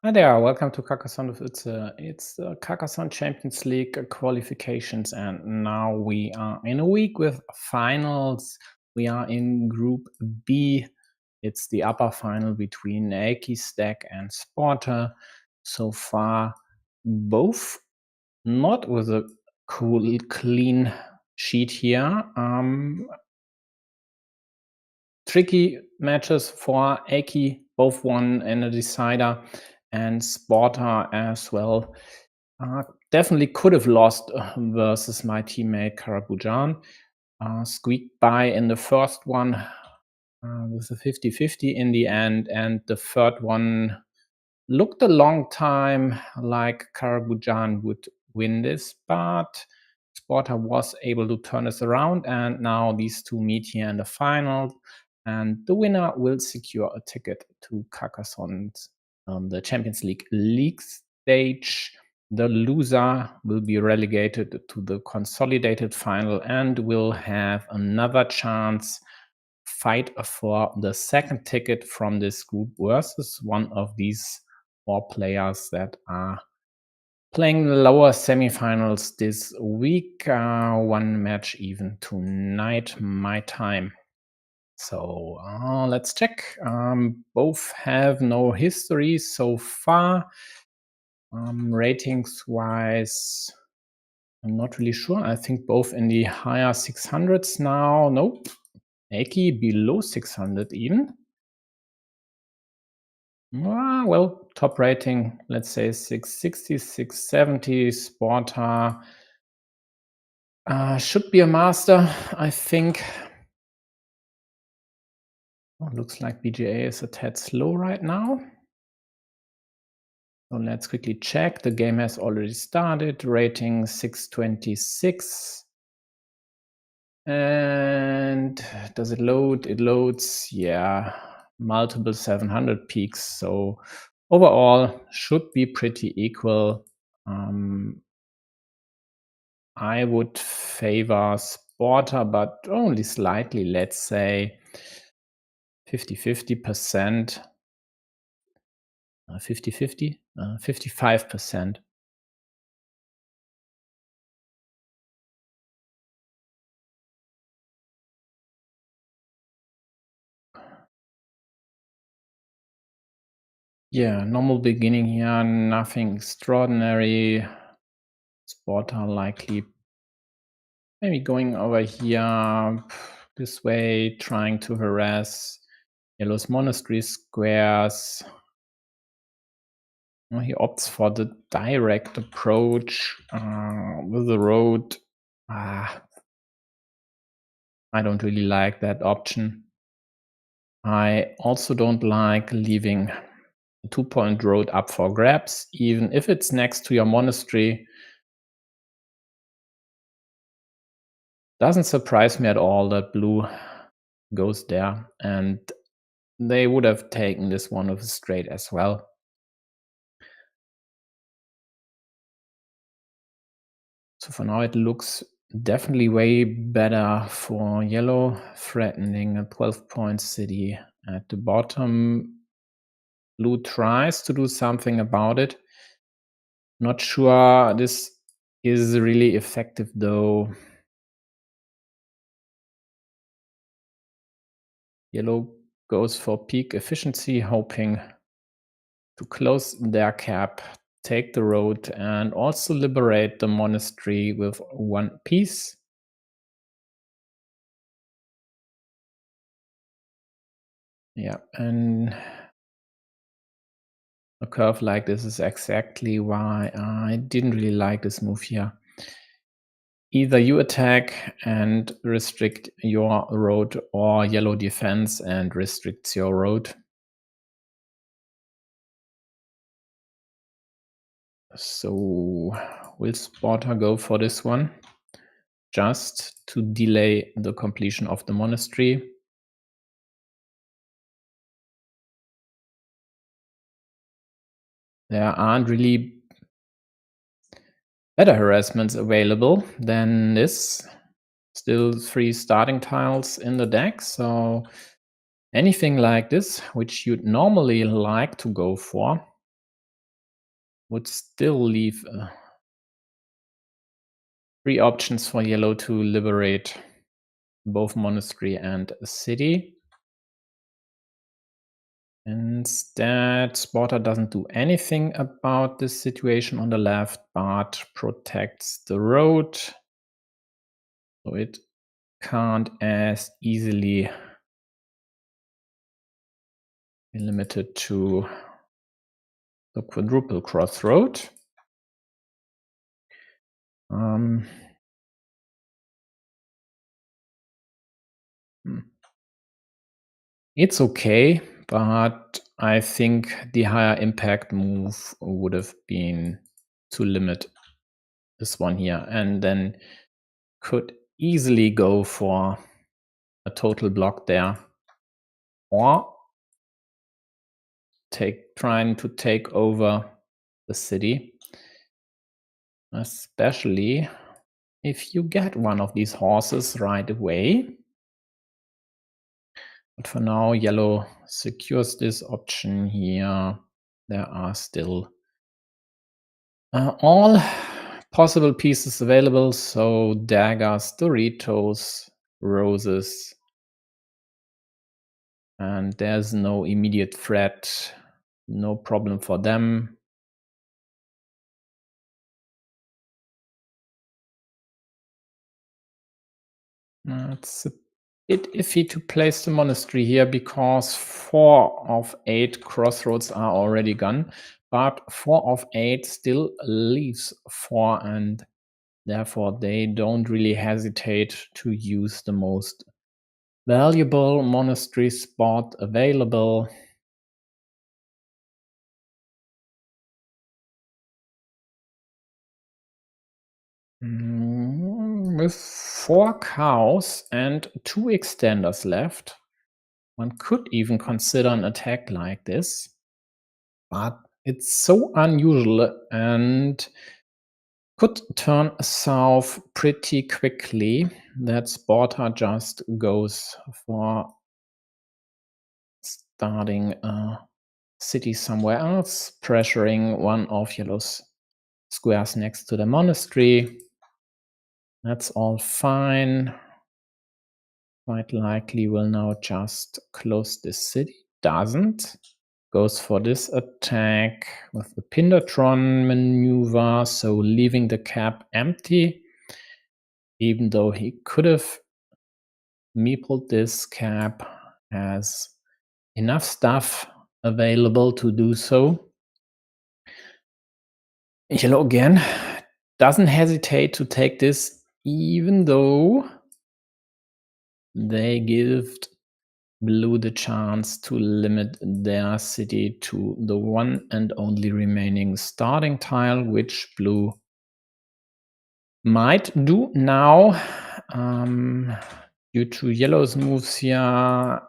Hi there, welcome to Carcassonne. It's the Carcassonne Champions League qualifications, and now we are in a week with finals. We are in Group B. It's the upper final between Aki Stack and Sportr. So far, both not with a cool, clean sheet here. Tricky matches for Aki, both won in a decider, and Sportr as well. Definitely could have lost versus my teammate Karabujan. Squeaked by in the first one with a 50-50 in the end, and the third one looked a long time like Karabujan would win this, but Sportr was able to turn this around, and now these two meet here in the final, and the winner will secure a ticket to Carcassonne, the Champions League stage. The loser will be relegated to the consolidated final and will have another chance fight for the second ticket from this group versus one of these four players that are playing the lower semifinals this week. One match even tonight, my time. So let's check. Both have no history so far. Ratings wise, I'm not really sure. I think both in the higher 600s now. Nope. Aki below 600 even. Well, top rating, let's say 660, 670. Sportr should be a master, I think. Oh, looks like BGA is a tad slow right now. So let's quickly check. The game has already started. Rating 626. And does it load? It loads, yeah, multiple 700 peaks. So overall, should be pretty equal. I would favor Sportr, but only slightly, let's say 50-50%. 50-50? 55%. Yeah, normal beginning here, nothing extraordinary. Sportr likely maybe going over here this way, trying to harass Yellow's monastery squares. Well, he opts for the direct approach with the road. I don't really like that option. I also don't like leaving a 2-point road up for grabs, even if it's next to your monastery. Doesn't surprise me at all that blue goes there, and they would have taken this one with a straight as well. So for now, it looks definitely way better for yellow, threatening a 12-point city at the bottom. Blue tries to do something about it. Not sure this is really effective, though. Yellow goes for peak efficiency, hoping to close their cap, take the road, and also liberate the monastery with one piece. Yeah, and a curve like this is exactly why I didn't really like this move here. Either you attack and restrict your road, or yellow defense and restricts your road. So will Sportr go for this one? Just to delay the completion of the monastery. There aren't really better harassments available than this. Still 3 starting tiles in the deck, so anything like this, which you'd normally like to go for, would still leave 3 options for yellow to liberate both monastery and a city. Instead, Sportr doesn't do anything about this situation on the left, but protects the road. So it can't as easily be limited to the quadruple crossroad. It's okay, but I think the higher impact move would have been to limit this one here, and then could easily go for a total block there, or trying to take over the city, especially if you get one of these horses right away. But for now, yellow secures this option here. There are still all possible pieces available, so daggers, Doritos, roses, and there's no immediate threat, no problem for them. It's a bit iffy to place the monastery here because 4 of 8 crossroads are already gone, but 4 of 8 still leaves 4, and therefore they don't really hesitate to use the most valuable monastery spot available. With 4 cows and 2 extenders left, one could even consider an attack like this, but it's so unusual and could turn south pretty quickly that Sportr just goes for starting a city somewhere else, pressuring one of yellow's squares next to the monastery. That's all fine. Quite likely will now just close this city. Doesn't. Goes for this attack with the Pindatron maneuver, so leaving the cap empty, even though he could have meepled this cap, has enough stuff available to do so. Yellow again doesn't hesitate to take this, even though they give blue the chance to limit their city to the one and only remaining starting tile, which blue might do now. Due to yellow's moves here, I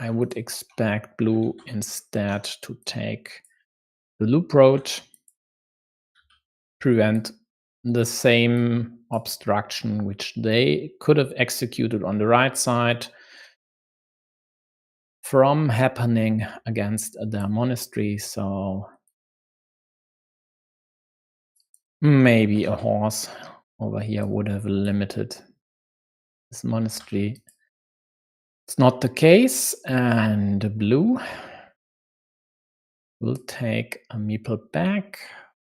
would expect blue instead to take the loop road, prevent the same obstruction which they could have executed on the right side from happening against their monastery. So maybe a horse over here would have limited this monastery. It's not the case, and blue will take a meeple back.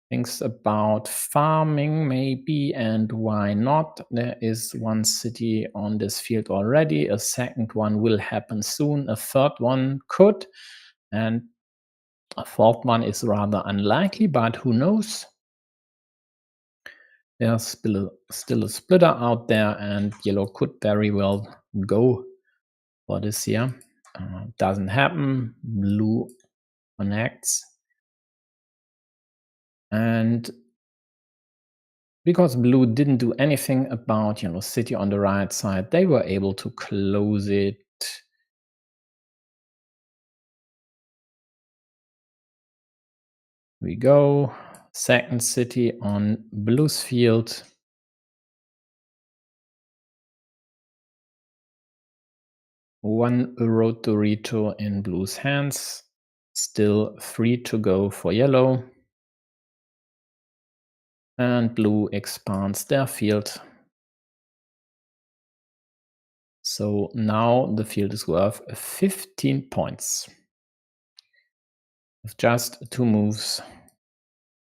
Thinks about farming maybe, and why not? There is one city on this field already. A second one will happen soon. A third one could, and a fourth one is rather unlikely, but who knows? There's still a splitter out there, and yellow could very well go for this here. Doesn't happen. Blue connects. And because blue didn't do anything about city on the right side, they were able to close it. We go. Second city on blue's field. One road Dorito in blue's hands. Still 3 to go for yellow. and blue expands their field. So now the field is worth 15 points. With just 2 moves,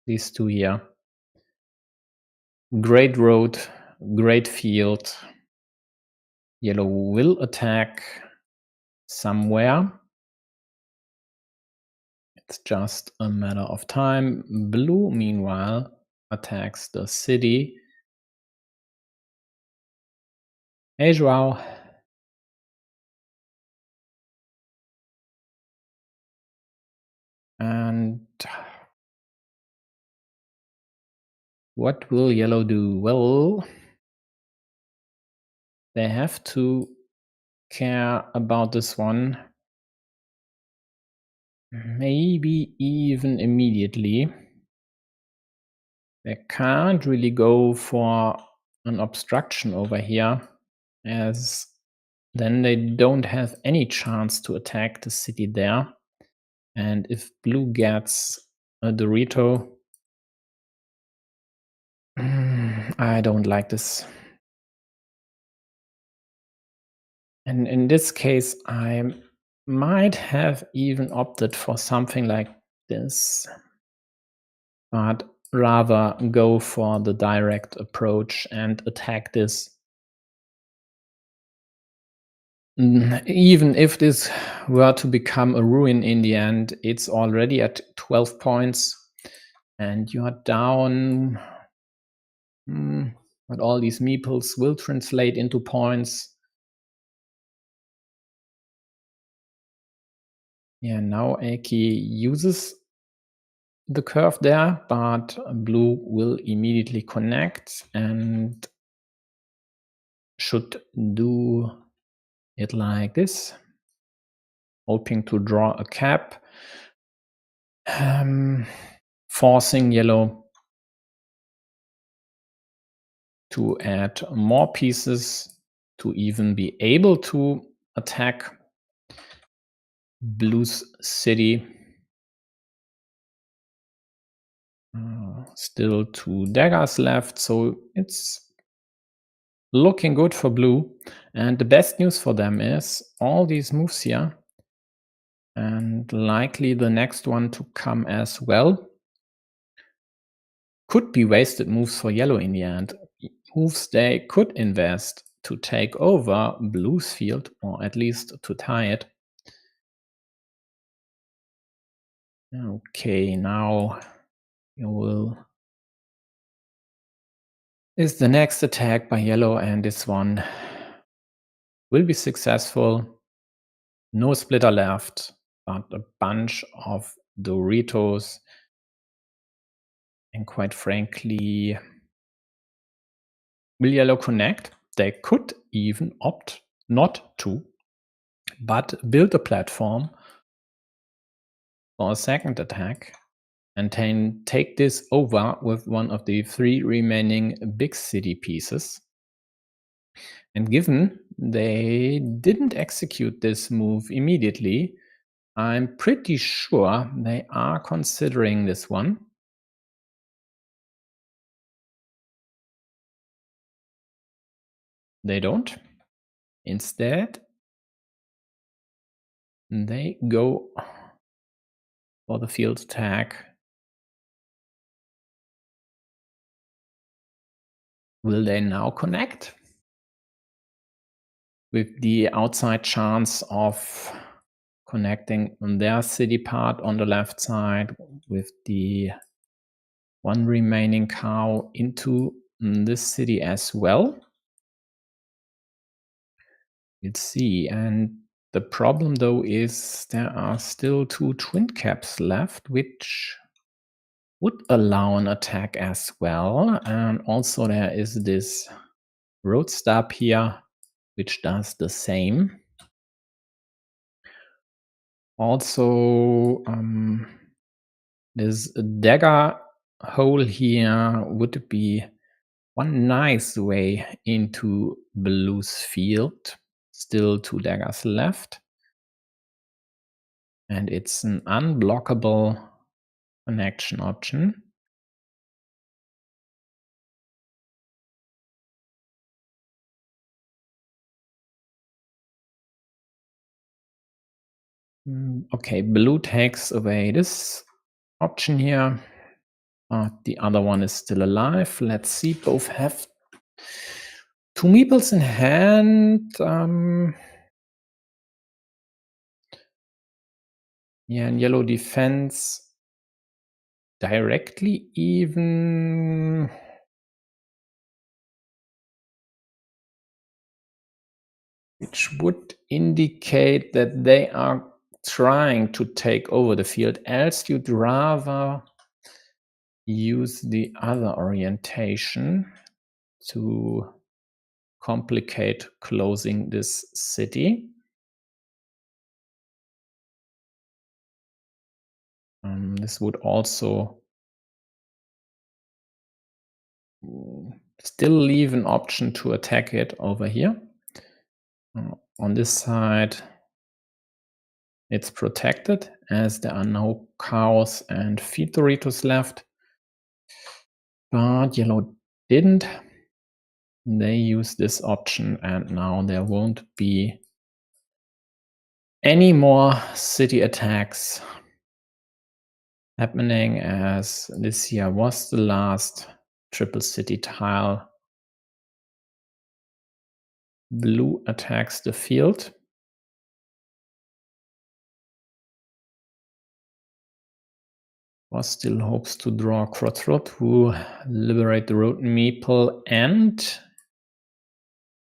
these 2 here. Great road, great field. Yellow will attack somewhere. It's just a matter of time. Blue, meanwhile, attacks the city. Hey, Joao. And what will yellow do? Well, they have to care about this one. Maybe even immediately. They can't really go for an obstruction over here, as then they don't have any chance to attack the city there. And if blue gets a Dorito, I don't like this. And in this case, I might have even opted for something like this, but rather go for the direct approach and attack this. Even if this were to become a ruin in the end, it's already at 12 points, and you are down. But all these meeples will translate into points. Yeah, now Aki uses the curve there, but blue will immediately connect and should do it like this, hoping to draw a cap, forcing yellow to add more pieces to even be able to attack blue's city. Still 2 daggers left, so it's looking good for blue. And the best news for them is all these moves here, and likely the next one to come as well, could be wasted moves for yellow in the end. Moves they could invest to take over blue's field, or at least to tie it. Okay, now you will is the next attack by yellow, and this one will be successful. No splitter left, but a bunch of Doritos. And quite frankly, will yellow connect? They could even opt not to, but build a platform for a second attack and then take this over with one of the 3 remaining big city pieces. And given they didn't execute this move immediately, I'm pretty sure they are considering this one. They don't. Instead, they go for the field attack. Will they now connect? With the outside chance of connecting on their city part on the left side with the 1 remaining cow into this city as well. Let's see. And the problem though is there are still 2 twin caps left, which would allow an attack as well. And also there is this road stop here, which does the same. Also, this dagger hole here would be one nice way into blue's field. Still 2 daggers left. And it's an unblockable connection option. Okay, blue takes away this option here. The other one is still alive. Let's see, both have 2 meeples in hand. Yeah, and yellow defends directly even. Which would indicate that they are trying to take over the field, else you'd rather use the other orientation to complicate closing this city. This would also still leave an option to attack it over here. On this side, it's protected as there are no cows and feed Doritos left. But yellow didn't. They use this option, and now there won't be any more city attacks happening, as this here was the last triple city tile. Blue attacks the field. Was still hopes to draw Crossroad to liberate the road meeple and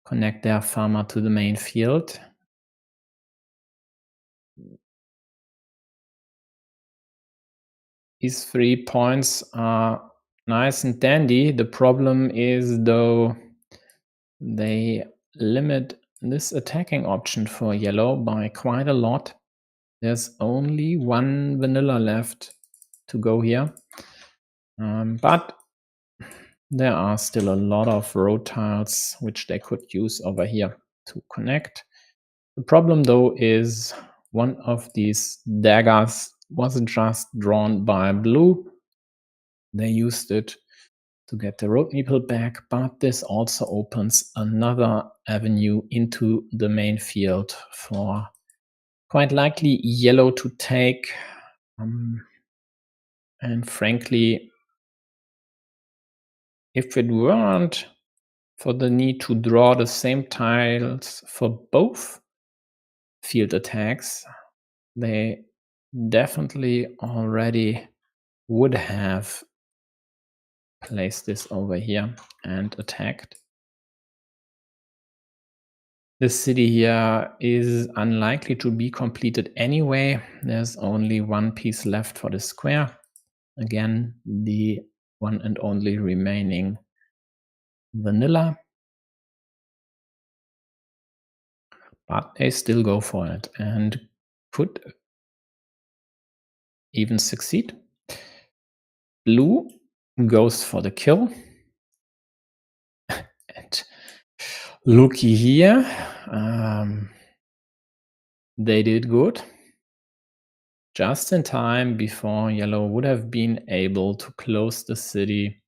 connect their farmer to the main field. These 3 points are nice and dandy. The problem is, though, they limit this attacking option for yellow by quite a lot. There's only 1 vanilla left to go here. But there are still a lot of road tiles which they could use over here to connect. The problem, though, is one of these daggers wasn't just drawn by blue. They used it to get the road meeple back, but this also opens another avenue into the main field for quite likely yellow to take. And frankly, if it weren't for the need to draw the same tiles for both field attacks, they definitely already would have placed this over here and attacked. This city here is unlikely to be completed anyway. There's only 1 piece left for the square. Again, the one and only remaining vanilla. But they still go for it and could even succeed. Blue goes for the kill. And looky here, they did good. Just in time before yellow would have been able to close the city.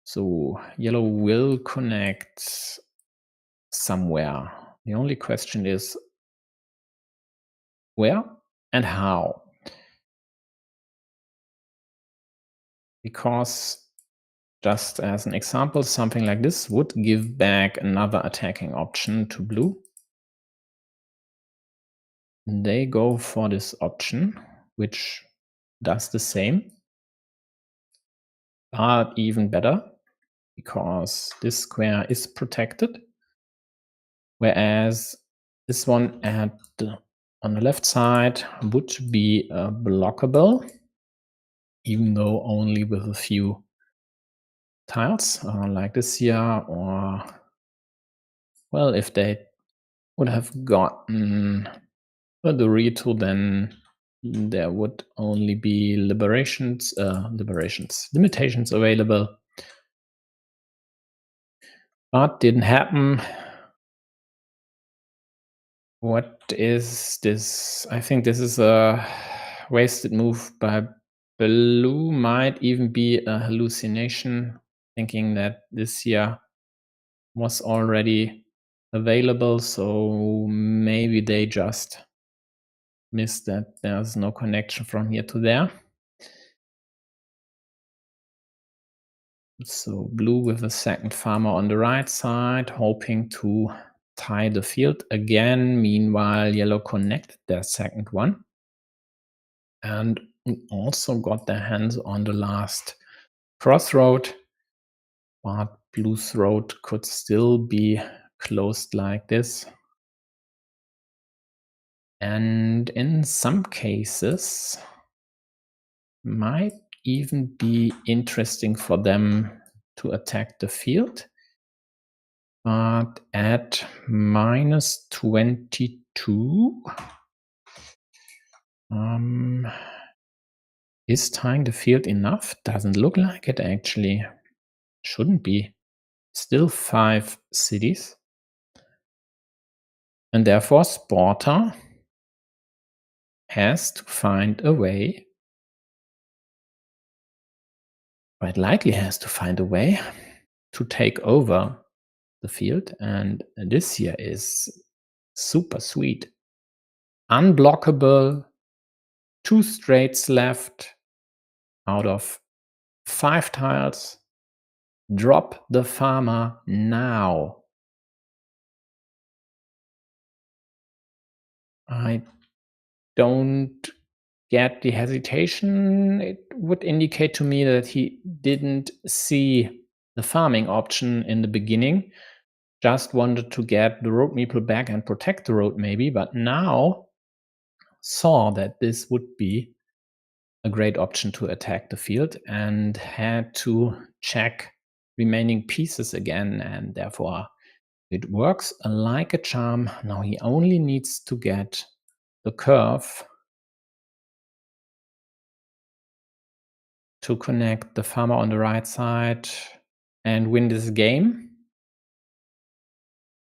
So yellow will connect somewhere. The only question is where and how. Because just as an example, something like this would give back another attacking option to blue. They go for this option, which does the same, but even better, because this square is protected, whereas this one on the left side would be blockable, even though only with a few tiles like this here, or well, if they would have gotten a Dorito, then there would only be limitations available. But didn't happen. What is this? I think this is a wasted move by blue. Might even be a hallucination, thinking that this here was already available, so maybe they just missed that there's no connection from here to there. So blue with a second farmer on the right side, hoping to tie the field again. Meanwhile, yellow connected their second one and also got their hands on the last crossroad, but blue's road could still be closed like this. And in some cases, might even be interesting for them to attack the field. But at minus 22, is tying the field enough? Doesn't look like it, actually. Shouldn't be. Still 5 cities. And therefore, Sportr has to find a way, quite likely has to find a way to take over the field. And this here is super sweet. Unblockable, 2 straights left out of 5 tiles. Drop the farmer now. I don't get the hesitation. It would indicate to me that he didn't see the farming option in the beginning, just wanted to get the road meeple back and protect the road maybe, but now saw that this would be a great option to attack the field and had to check remaining pieces again, and therefore it works like a charm. Now he only needs to get the curve to connect the farmer on the right side and win this game.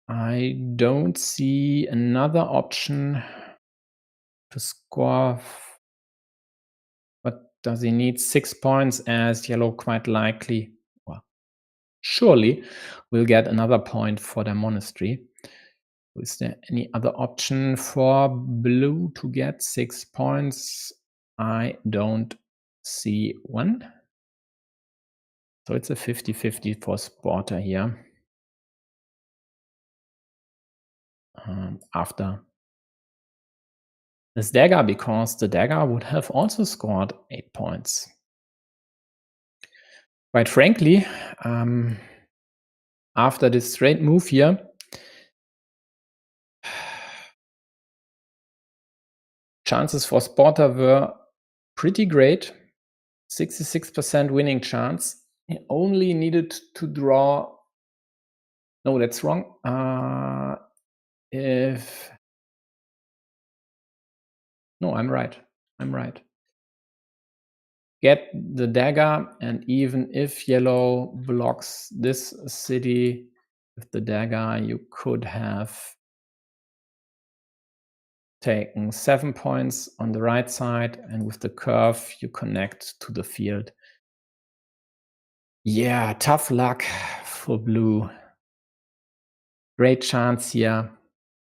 I don't see another option to score. What does he need? 6 points, as yellow quite likely, well, surely will get another point for their monastery. Is there any other option for blue to get 6 points? I don't see one. So it's a 50-50 for Sportr here. After this dagger, because the dagger would have also scored 8 points. Quite frankly, after this straight move here, chances for Sportr were pretty great. 66% winning chance. He only needed to draw. No, that's wrong. No, I'm right. Get the dagger, and even if yellow blocks this city with the dagger, you could have taken 7 points on the right side, and with the curve you connect to the field. Yeah, tough luck for blue. Great chance here,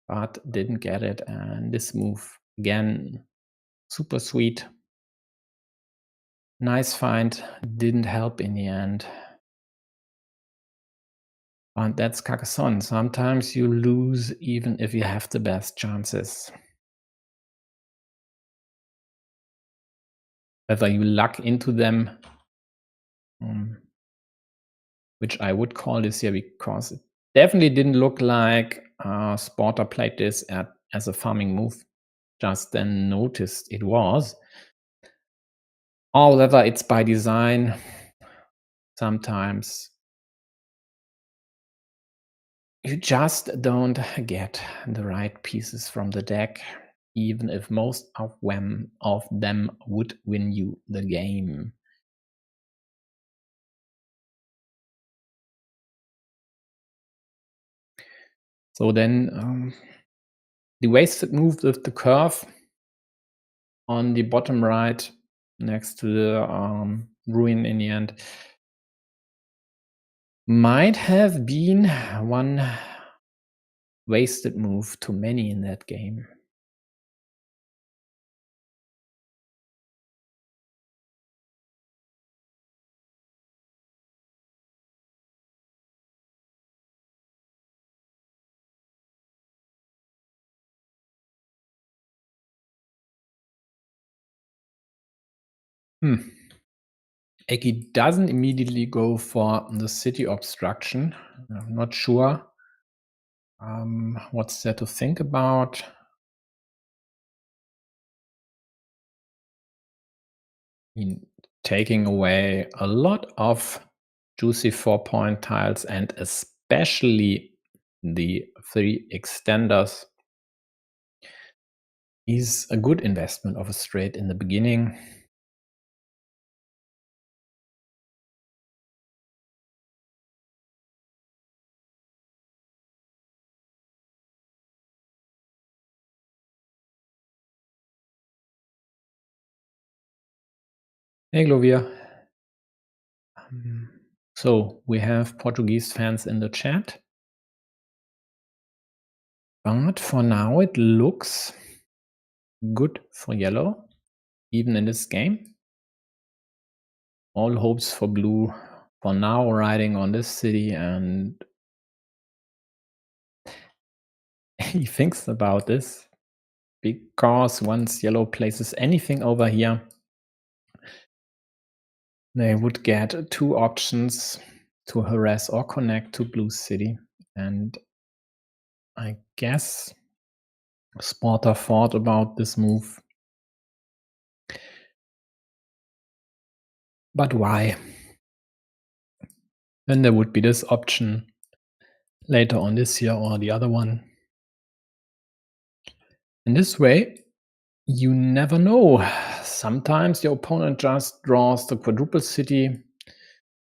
but didn't get it. And this move, again, super sweet. Nice find, didn't help in the end. And that's Carcassonne. Sometimes you lose even if you have the best chances. Whether you luck into them, which I would call this here, because it definitely didn't look like Sportr played this as a farming move. Just then noticed it was. Or whether it's by design. Sometimes you just don't get the right pieces from the deck, even if most of them would win you the game. So then the wasted move with the curve on the bottom right next to the ruin in the end might have been one wasted move, too many in that game. Hmm. Eki doesn't immediately go for the city obstruction. I'm not sure what's there to think about. In taking away a lot of juicy 4-point tiles and especially the 3 extenders is a good investment of a straight in the beginning. Hey, Glovia. So we have Portuguese fans in the chat. But for now, it looks good for yellow, even in this game. All hopes for blue for now riding on this city, and he thinks about this because once yellow places anything over here, they would get 2 options to harass or connect to blue city. And I guess Sportr thought about this move. But why? Then there would be this option later on this year or the other one. In this way, you never know. Sometimes your opponent just draws the quadruple city.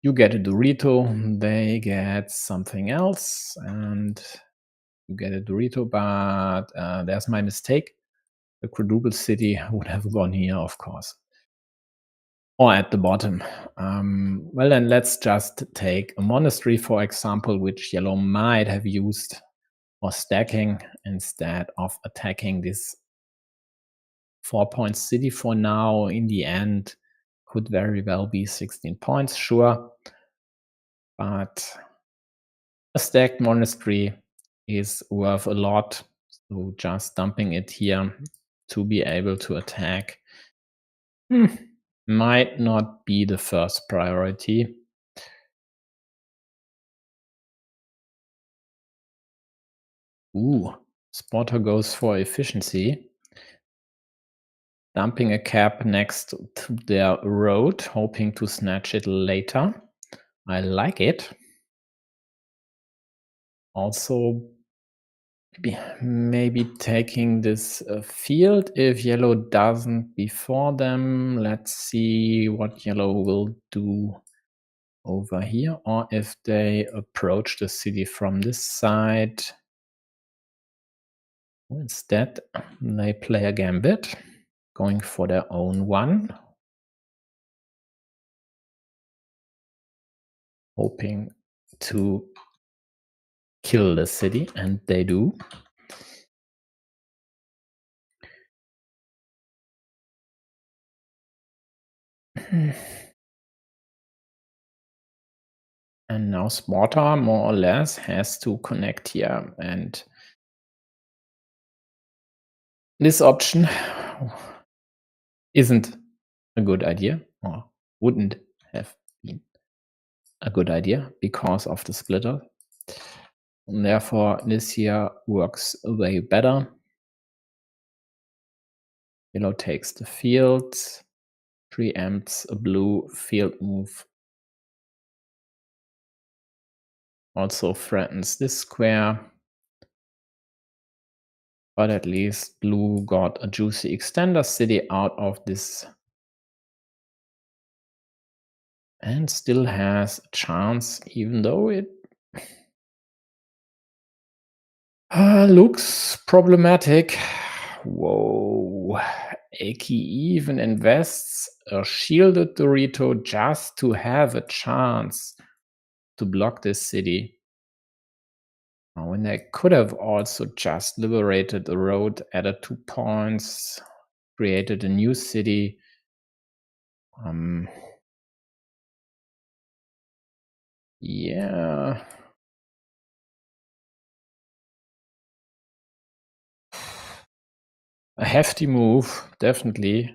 You get a Dorito, they get something else, and you get a Dorito, but there's my mistake. The quadruple city would have gone here, of course. Or at the bottom. Well, then let's just take a monastery, for example, which yellow might have used for stacking instead of attacking this 4-point city for now. In the end, could very well be 16 points, sure. But a stacked monastery is worth a lot. So just dumping it here to be able to attack might not be the first priority. Ooh, Sportr goes for efficiency. Dumping a cap next to their road, hoping to snatch it later. I like it. Also, maybe taking this field if yellow doesn't before them. Let's see what yellow will do over here, or if they approach the city from this side. Instead, they play a gambit, going for their own one, hoping to kill the city, and they do. And now Sportr more or less has to connect here, and this option isn't a good idea, or wouldn't have been a good idea because of the splitter. And therefore, this here works way better. Yellow takes the field, preempts a blue field move. Also threatens this square. But at least blue got a juicy extender city out of this. And still has a chance, even though it looks problematic. Whoa. Aki even invests a shielded Dorito just to have a chance to block this city. When they could have also just liberated the road, added 2 points, created a new city. Um, yeah. A hefty move, definitely.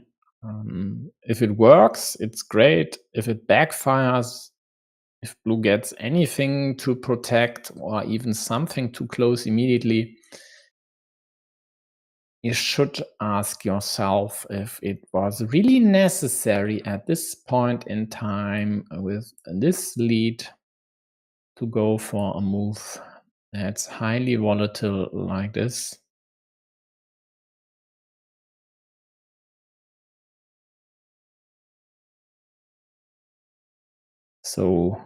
If it works, it's great. If it backfires, if blue gets anything to protect or even something too close immediately, you should ask yourself if it was really necessary at this point in time with this lead to go for a move that's highly volatile like this. So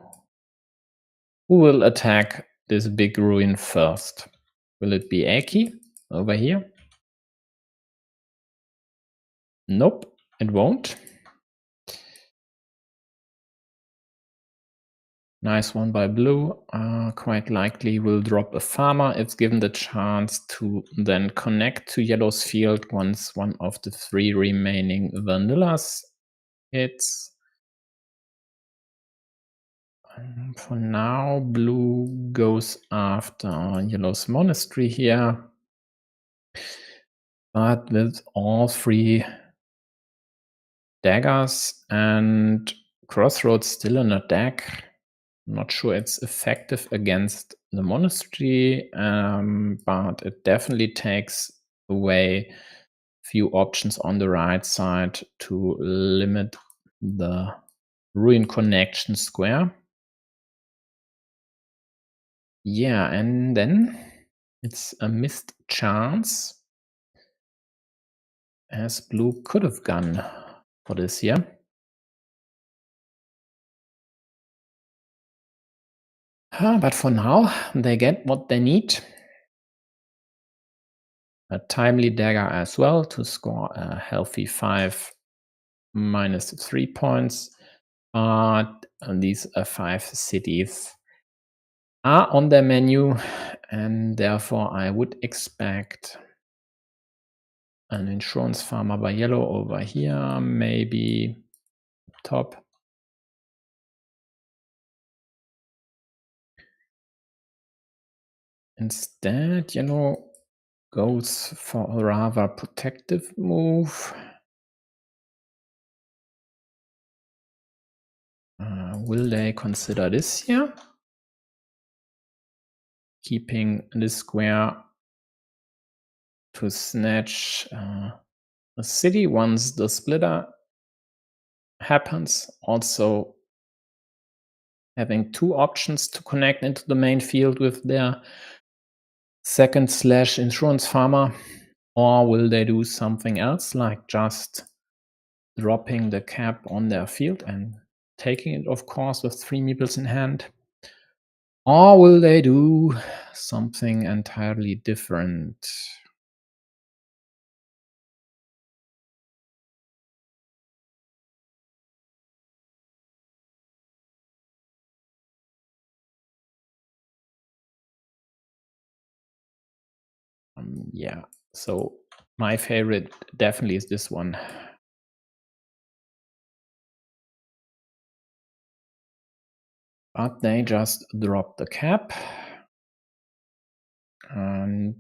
who will attack this big ruin first? Will it be Aki over here? Nope, it won't. Nice one by blue. Quite likely will drop a farmer if given the chance to then connect to yellow's field once one of the 3 remaining vanillas hits. For now, blue goes after yellow's monastery here. But with all 3 daggers and crossroads still in a deck, not sure it's effective against the monastery, but it definitely takes away few options on the right side to limit the ruin connection square. Yeah, and then it's a missed chance, as blue could have gone for this here. But for now, they get what they need. A timely dagger as well to score a healthy 5 minus 3 points. But these 5 cities are on their menu, and therefore I would expect an insurance farmer by yellow over here, maybe top. Instead, yellow goes for a rather protective move. Will they consider this here? Keeping this square to snatch a city once the splitter happens. Also having 2 options to connect into the main field with their second slash insurance farmer. Or will they do something else, like just dropping the cap on their field and taking it, of course, with 3 meeples in hand? Or will they do something entirely different? Yeah, so my favorite definitely is this one. But they just drop the cap. And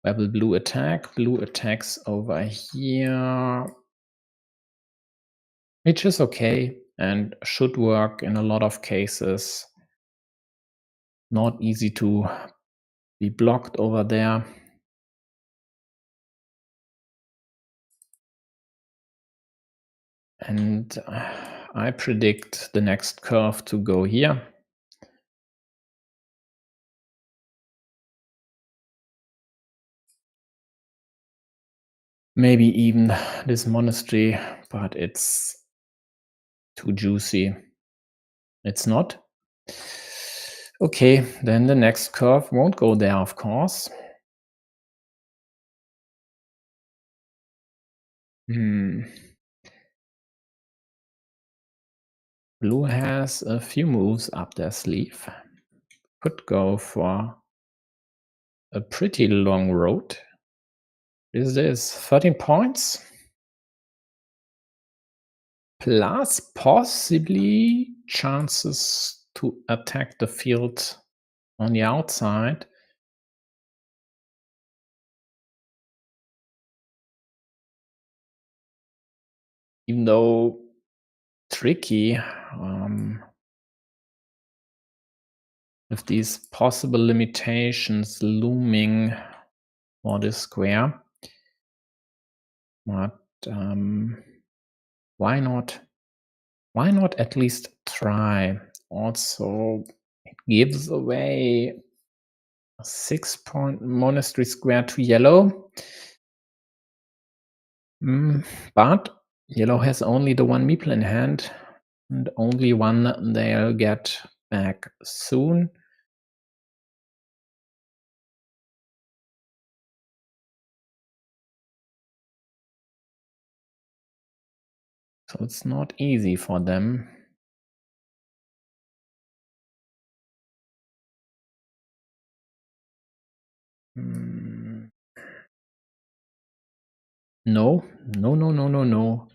where will blue attack? Blue attacks over here, which is okay and should work in a lot of cases. Not easy to be blocked over there. And I predict the next curve to go here. Maybe even this monastery, but it's too juicy. It's not. Okay, then the next curve won't go there, of course. Blue has a few moves up their sleeve. could go for a pretty long road. Is this 13 points? Plus possibly chances to attack the field on the outside. Even though tricky, with these possible limitations looming for this square. But why not? Why not at least try? Also, it gives away a 6-point monastery square to yellow. But yellow has only the one meeple in hand, and only one they'll get back soon. So it's not easy for them. No, no, no, no, no, no.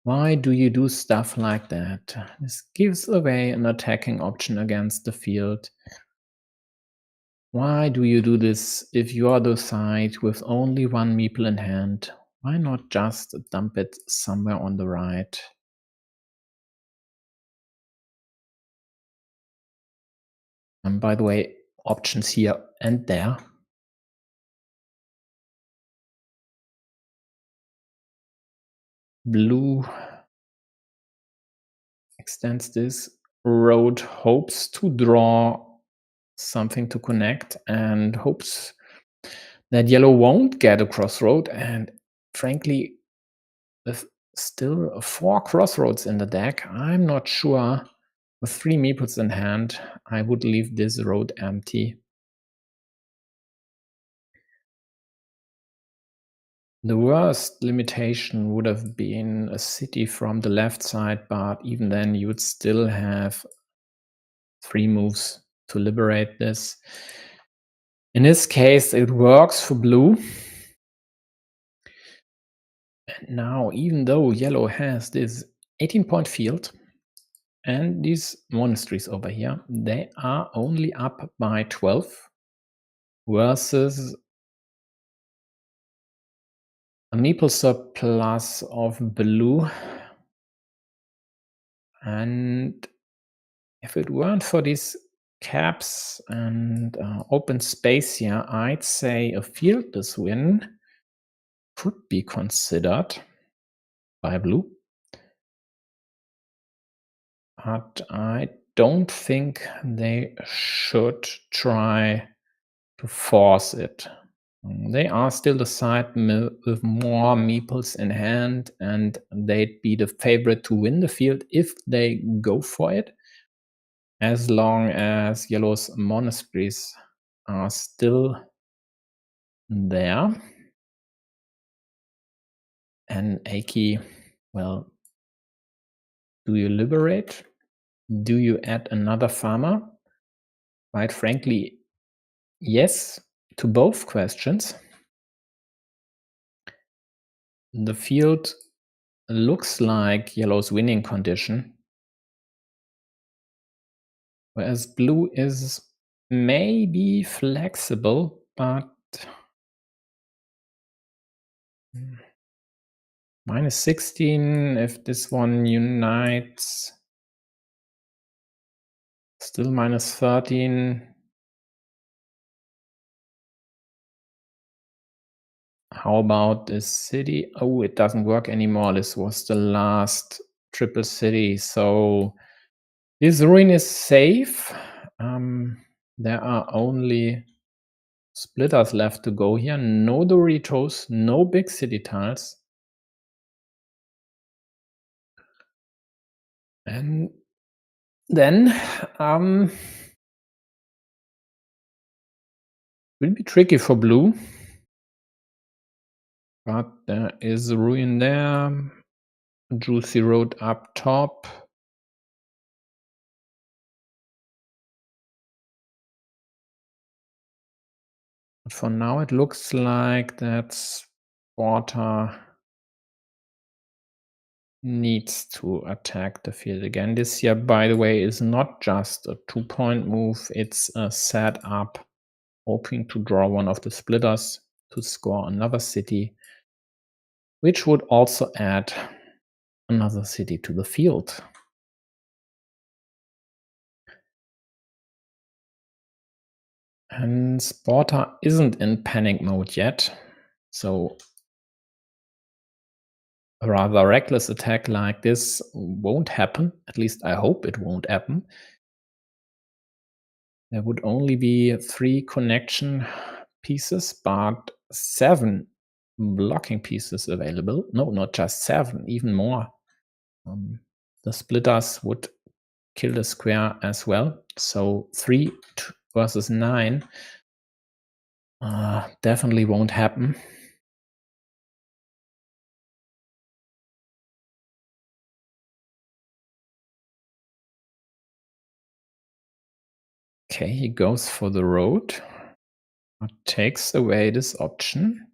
Why do you do stuff like that? This gives away an attacking option against the field. Why do you do this if you are the side with only one meeple in hand? Why not just dump it somewhere on the right? And by the way, options here and there. Blue extends this road, hopes to draw something to connect, and hopes that yellow won't get a crossroad. And frankly, with still 4 crossroads in the deck, I'm not sure. With 3 meeples in hand, I would leave this road empty. The worst limitation would have been a city from the left side, but even then you would still have 3 moves to liberate this. In this case, it works for blue. And now, even though yellow has this 18-point field and these monasteries over here, they are only up by 12 versus a meeple surplus of blue. And if it weren't for these caps and open space here, I'd say a fieldless win could be considered by blue. But I don't think they should try to force it. They are still the side with more meeples in hand, and they'd be the favorite to win the field if they go for it, as long as yellow's monasteries are still there. And Aki, well, do you liberate? Do you add another farmer? Quite frankly, yes to both questions. The field looks like yellow's winning condition, whereas blue is maybe flexible, but minus 16 if this one unites, still minus 13. How about this city? Oh, it doesn't work anymore. This was the last triple city, so this ruin is safe. There are only splitters left to go here. No Doritos, no big city tiles. And then will be tricky for blue. But there is a ruin there. Juicy road up top. But for now, it looks like that Sportr needs to attack the field again. This here, by the way, is not just a 2-point move. It's a setup, hoping to draw one of the splitters to score another city, which would also add another city to the field. And Sportr isn't in panic mode yet, so a rather reckless attack like this won't happen. At least I hope it won't happen. There would only be 3 connection pieces, but 7 blocking pieces available. No, not just 7, even more. The splitters would kill the square as well. So 3 versus 9 definitely won't happen. Okay, he goes for the road, but takes away this option.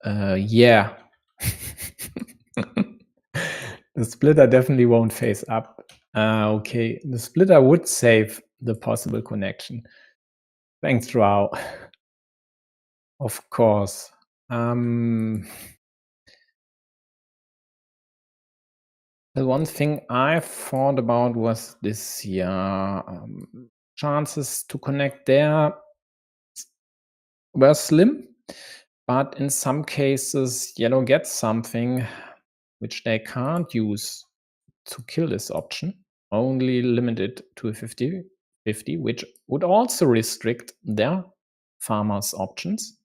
Yeah. The splitter definitely won't face up. Okay, the splitter would save the possible connection. Thanks, Drow. Of course. The one thing I thought about was this here. Chances to connect there were slim, but in some cases, yellow gets something which they can't use to kill this option, only limited to a 50-50, which would also restrict their farmers' options.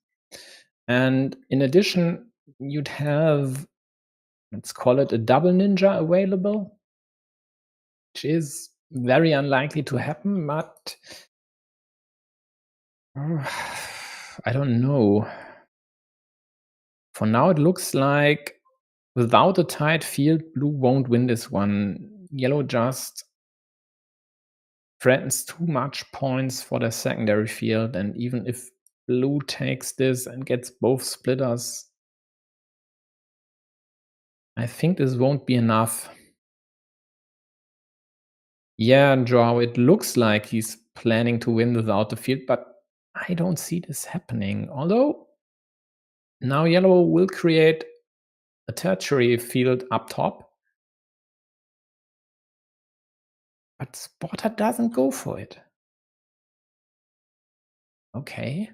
And in addition, you'd have, let's call it a double ninja available, which is very unlikely to happen, but I don't know. For now, it looks like without a tight field, blue won't win this one. Yellow just threatens too much points for their secondary field, and even if blue takes this and gets both splitters, I think this won't be enough. Yeah, Joao, it looks like he's planning to win without the field, but I don't see this happening. Although now yellow will create a tertiary field up top, but Sportr doesn't go for it. Okay.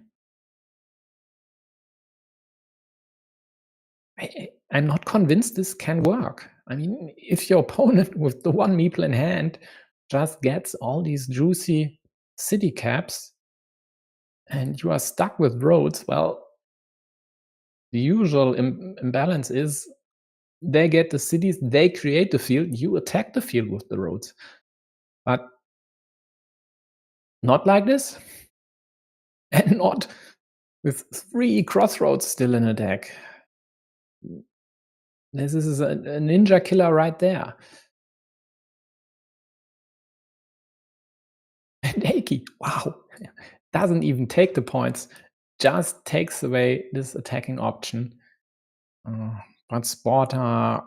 I'm not convinced this can work. I mean, if your opponent with the 1 meeple in hand just gets all these juicy city caps and you are stuck with roads, well, the usual imbalance is they get the cities, they create the field, you attack the field with the roads. But not like this, and not with 3 crossroads still in a deck. This is a ninja killer right there. And Aki, wow, doesn't even take the points, just takes away this attacking option. But Sportr,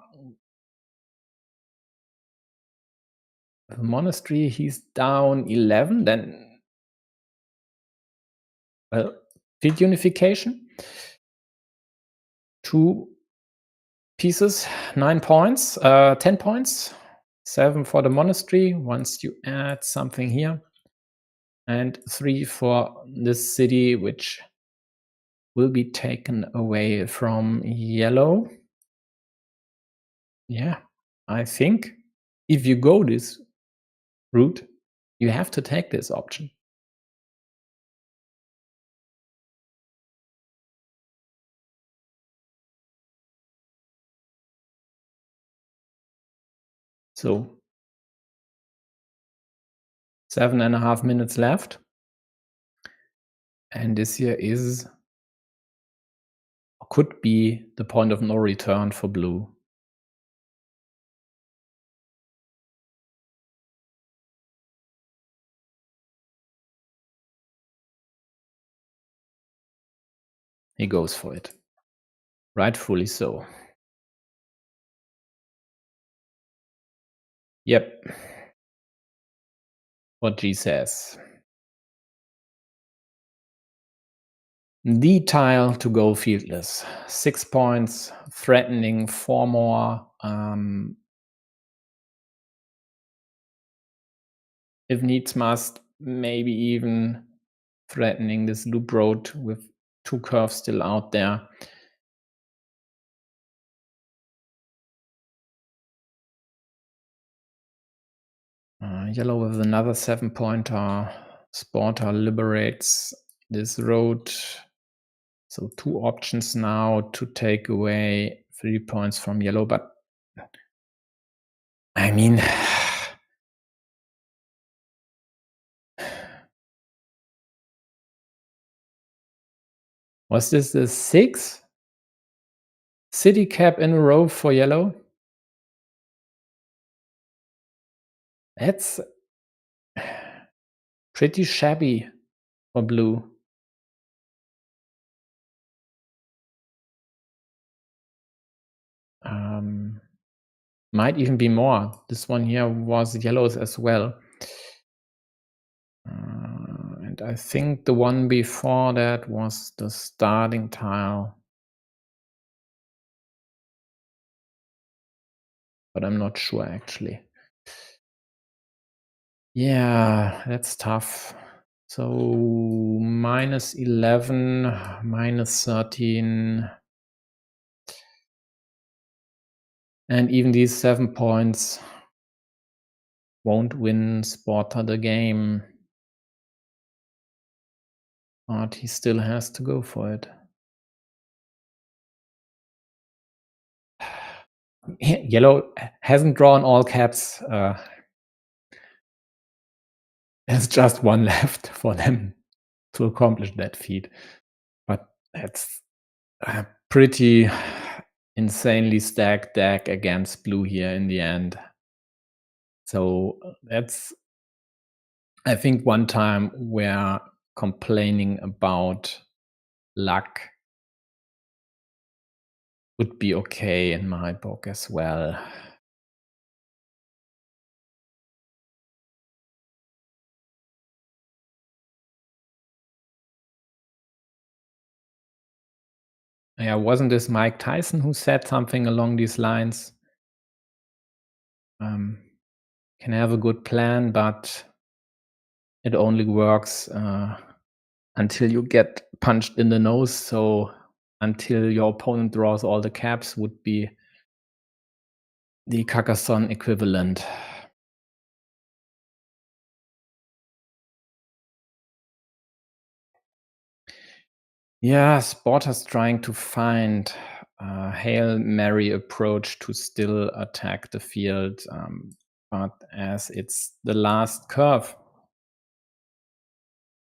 the monastery, he's down 11, then, well, field unification. 2 pieces, 9 points, 10 points, 7 for the monastery once you add something here, and 3 for this city, which will be taken away from yellow. Yeah, I think if you go this route, you have to take this option. So 7.5 minutes left. And this here is, could be the point of no return for blue. He goes for it. Rightfully so. Yep. What G says. The tile to go fieldless. 6 points, threatening 4 more. If needs must, maybe even threatening this loop road with 2 curves still out there. Yellow with another 7-pointer. Sportr liberates this road. So 2 options now to take away 3 points from yellow, but I mean, was this the 6th city cap in a row for yellow? That's pretty shabby for blue. Might even be more. This one here was yellows as well. And I think the one before that was the starting tile. But I'm not sure actually. Yeah, that's tough. So -11, -13. And even these 7 points won't win Sportr the game. But he still has to go for it. Yellow hasn't drawn all caps. There's just one left for them to accomplish that feat. But that's a pretty insanely stacked deck against blue here in the end. So that's, I think, one time where complaining about luck would be okay in my book as well. Yeah, wasn't this Mike Tyson who said something along these lines? Can have a good plan, but it only works until you get punched in the nose. So until your opponent draws all the caps would be the Carcassonne equivalent. Yeah, Sportr's trying to find a Hail Mary approach to still attack the field, but as it's the last curve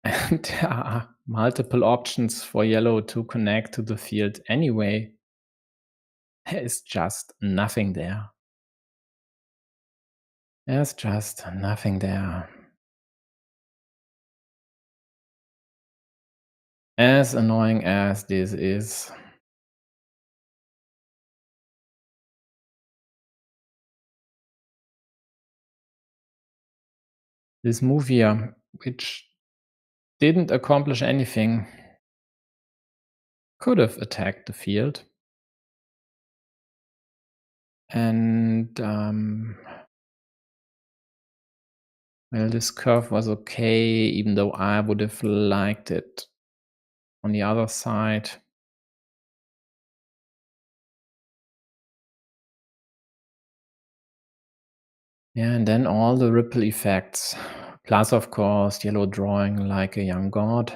and there are multiple options for yellow to connect to the field anyway, there is just nothing there. There's just nothing there. As annoying as this is. This move here, which didn't accomplish anything, could have attacked the field. And well, this curve was okay, even though I would have liked it on the other side. Yeah, and then all the ripple effects. Plus, of course, yellow drawing like a young god.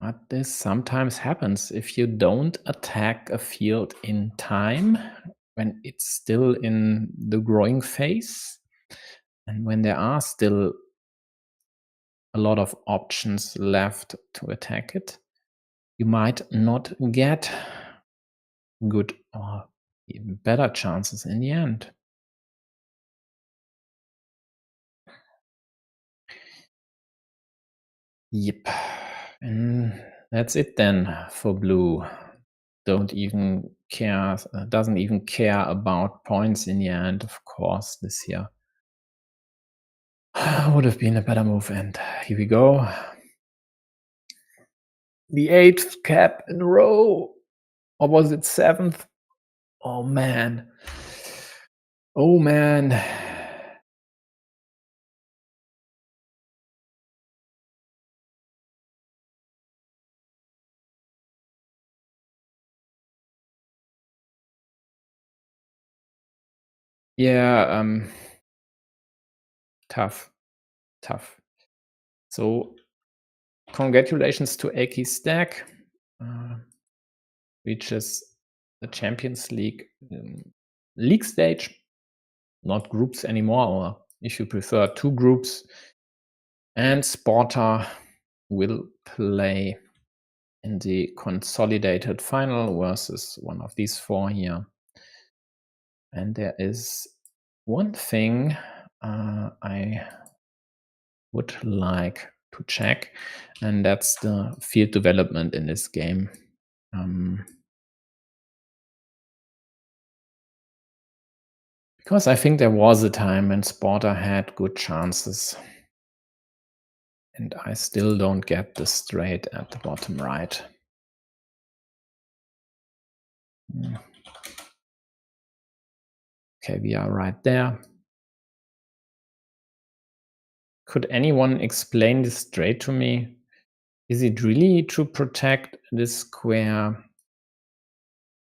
But this sometimes happens if you don't attack a field in time, when it's still in the growing phase, and when there are still a lot of options left to attack it, you might not get good or even better chances in the end. Yep. And that's it then for blue. Don't even care, doesn't even care about points in the end, of course, this here. Would have been a better move, and here we go. The 8th cap in a row. Or was it 7th? Oh man. Oh man. Yeah, tough. So congratulations to Aki Stack. Reaches the Champions League league stage, not groups anymore, or if you prefer, 2 groups. And Sportr will play in the consolidated final versus one of these 4 here. And there is one thing I would like to check, and that's the field development in this game. Because I think there was a time when Sportr had good chances. And I still don't get the straight at the bottom right. Okay, we are right there. Could anyone explain this straight to me? Is it really to protect this square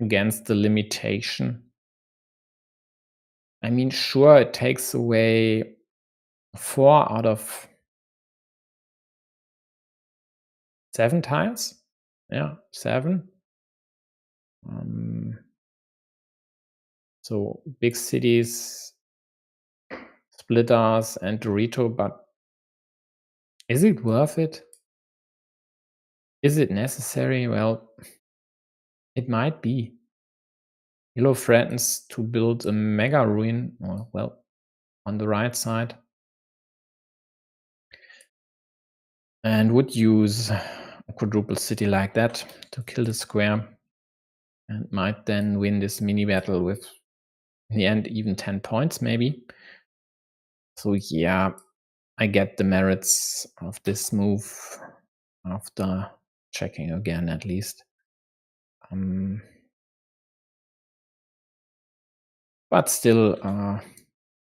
against the limitation? I mean, sure, it takes away 4 out of 7 tiles. Yeah, 7. So big cities, splitters, and Dorito, but is it worth it? Is it necessary? Well, it might be. Yellow threatens to build a mega ruin, well, on the right side. And would use a quadruple city like that to kill the square. And might then win this mini battle with, in the end, even 10 points maybe. So yeah, I get the merits of this move after checking again at least. But still,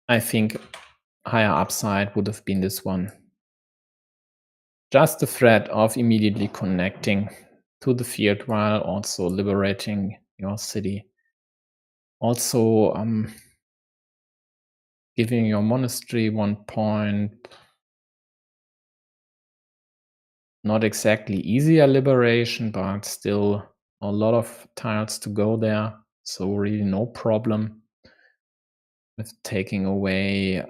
I think higher upside would have been this one. Just the threat of immediately connecting to the field while also liberating your city. Also, giving your monastery 1 point. Not exactly easier liberation, but still a lot of tiles to go there. So really no problem with taking away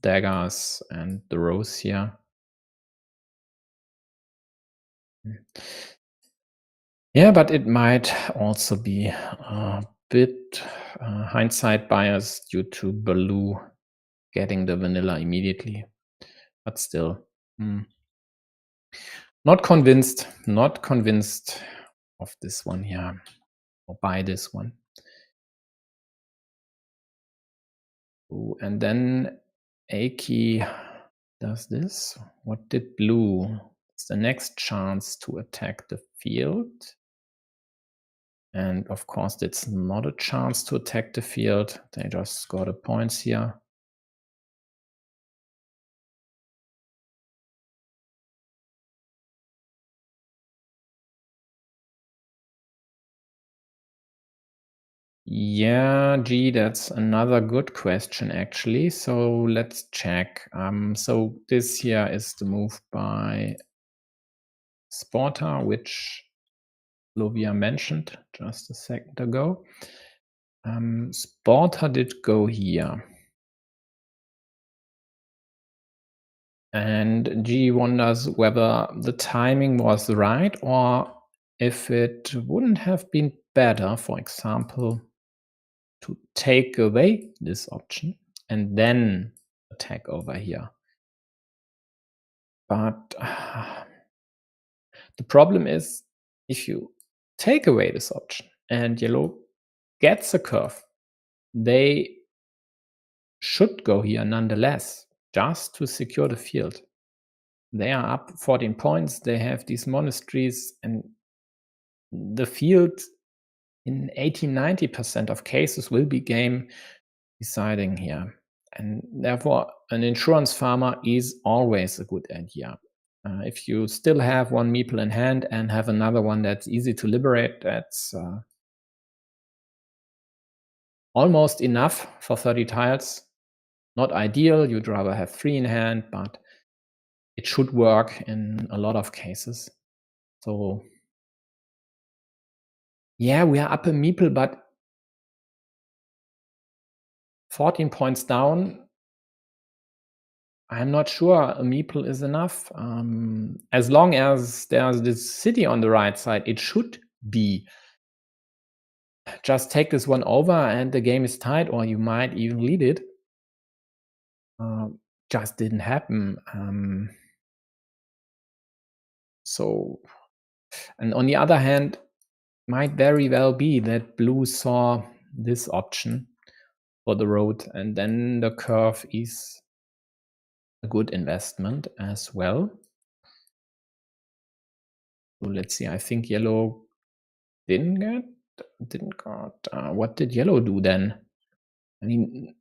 daggers and the rows here. Yeah, but it might also be a bit hindsight bias due to blue getting the vanilla immediately. But still, not convinced of this one here, or by this one. Ooh, and then Aki does this. What did blue? It's the next chance to attack the field. And of course, it's not a chance to attack the field. They just score the points here. Yeah, gee, that's another good question, actually. So let's check. So this here is the move by Sportr, which Lovia mentioned just a second ago. Sportr did go here. And G wonders whether the timing was right or if it wouldn't have been better, for example, to take away this option and then attack over here. But the problem is if you take away this option and yellow gets a curve, they should go here nonetheless, just to secure the field. They are up 14 points. They have these monasteries, and the field in 80-90% of cases will be game deciding here. And therefore, an insurance farmer is always a good idea. If you still have one meeple in hand and have another one that's easy to liberate, that's almost enough for 30 tiles. Not ideal, you'd rather have 3 in hand, but it should work in a lot of cases. So yeah, we are up a meeple, but 14 points down, I'm not sure a meeple is enough. As long as there's this city on the right side, it should be. Just take this one over and the game is tied, or you might even lead it. Just didn't happen. So, and on the other hand, might very well be that blue saw this option for the road, and then the curve is a good investment as well. So let's see. I think yellow didn't got. What did yellow do then? I mean,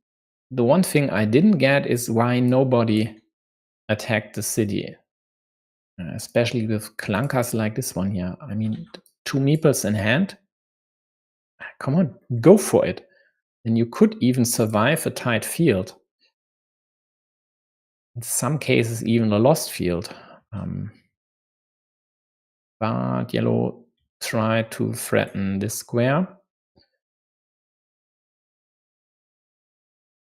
the one thing I didn't get is why nobody attacked the city, especially with clunkers like this one here. I mean, 2 meeples in hand. Come on, go for it. And you could even survive a tight field. In some cases, even a lost field. But yellow tried to threaten this square.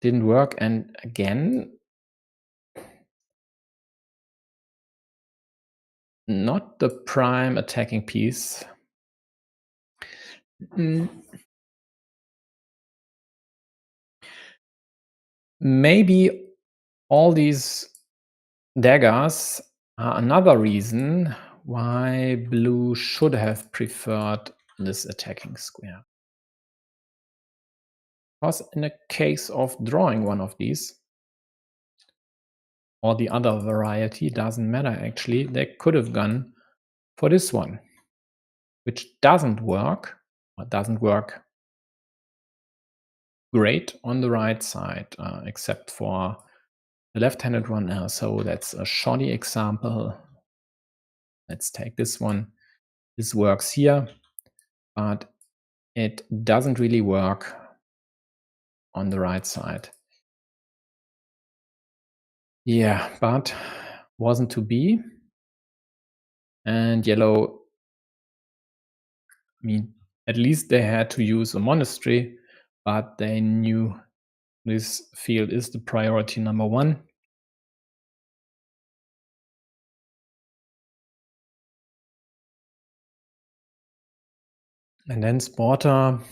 Didn't work, and again, not the prime attacking piece. Maybe all these daggers are another reason why blue should have preferred this attacking square. Because in a case of drawing one of these, or the other variety, doesn't matter actually, they could have gone for this one, which doesn't work, or doesn't work great on the right side, except for the left-handed one. So that's a shoddy example. Let's take this one. This works here, but it doesn't really work on the right side. Yeah, but wasn't to be. And yellow, I mean, at least they had to use a monastery, but they knew this field is the priority number 1. And then Sportr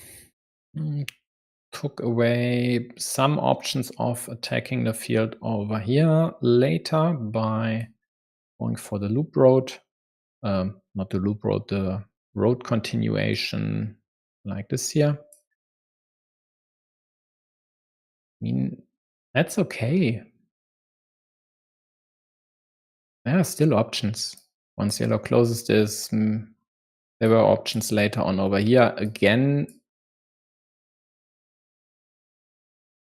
took away some options of attacking the field over here later by going for the loop road. Not the loop road, the road continuation like this here. I mean, that's okay. There are still options. Once yellow closes this, there were options later on over here. Again,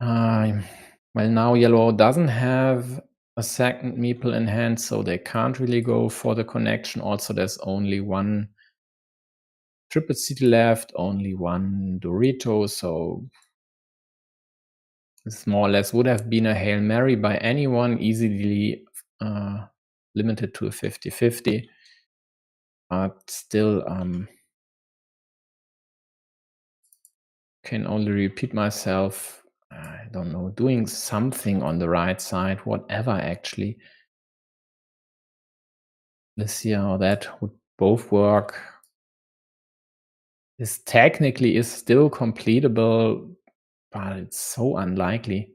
well, now yellow doesn't have a second meeple in hand, so they can't really go for the connection. Also, there's only one triple city left, only one Dorito, so this more or less would have been a Hail Mary by anyone, easily limited to a 50-50. But still, can only repeat myself. I don't know, doing something on the right side, whatever actually. This here or that would both work. This technically is still completable, but it's so unlikely.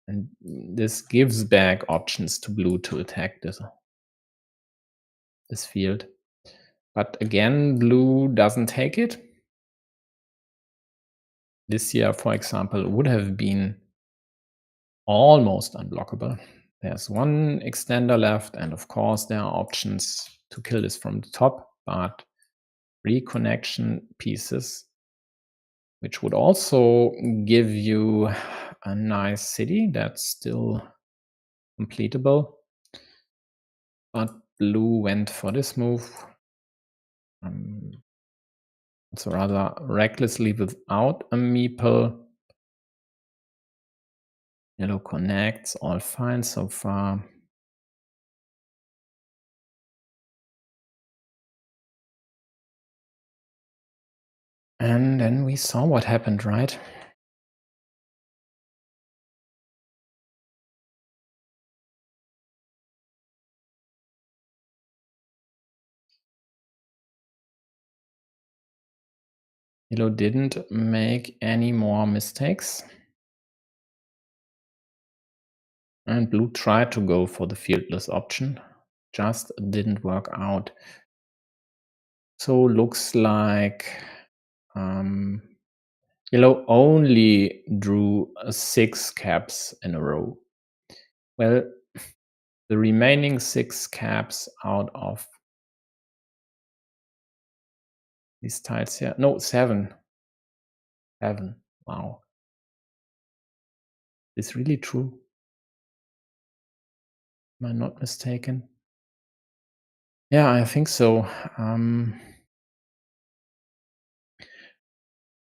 And this gives back options to blue to attack this field. But again, blue doesn't take it. This here, for example, would have been almost unblockable. There's one extender left, and of course there are options to kill this from the top, but reconnection pieces, which would also give you a nice city that's still completable. But blue went for this move. It's rather recklessly without a meeple. Yellow connects, all fine so far. And then we saw what happened, right? Yellow didn't make any more mistakes. And blue tried to go for the fieldless option, just didn't work out. So looks like yellow only drew 6 caps in a row. Well, the remaining 6 caps out of these tiles here, no, 7. 7, wow. Is this really true? Am I not mistaken? Yeah, I think so.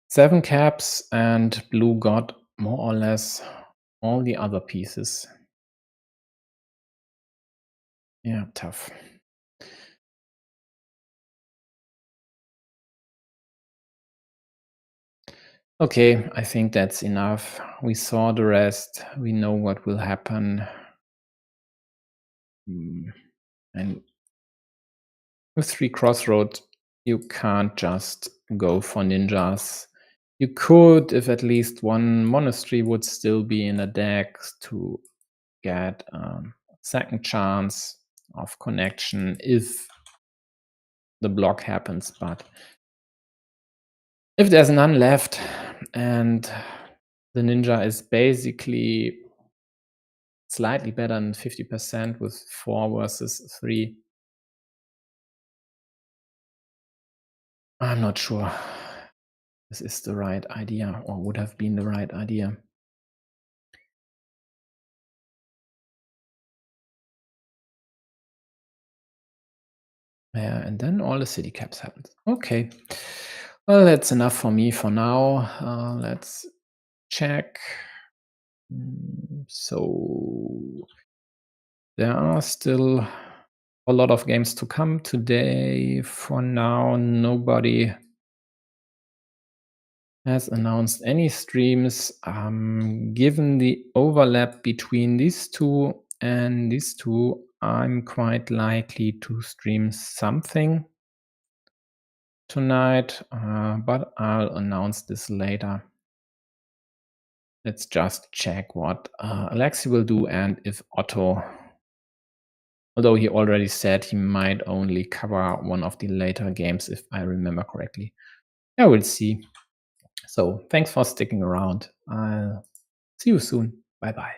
7 caps, and blue got more or less all the other pieces. Yeah, tough. Okay, I think that's enough. We saw the rest. We know what will happen. And with 3 crossroads, you can't just go for ninjas. You could, if at least one monastery would still be in a deck, to get a second chance of connection if the block happens. But if there's none left and the ninja is basically slightly better than 50% with 4 versus 3, I'm not sure this is the right idea or would have been the right idea. Yeah, and then all the city caps happened. Okay. Well, that's enough for me for now. Let's check. So there are still a lot of games to come today. For now, nobody has announced any streams. Given the overlap between these two and these two, I'm quite likely to stream something tonight, but I'll announce this later. Let's just check what Alexi will do and if Otto, although he already said he might only cover one of the later games if I remember correctly. Yeah, we'll see. So thanks for sticking around. I'll see you soon. Bye-bye.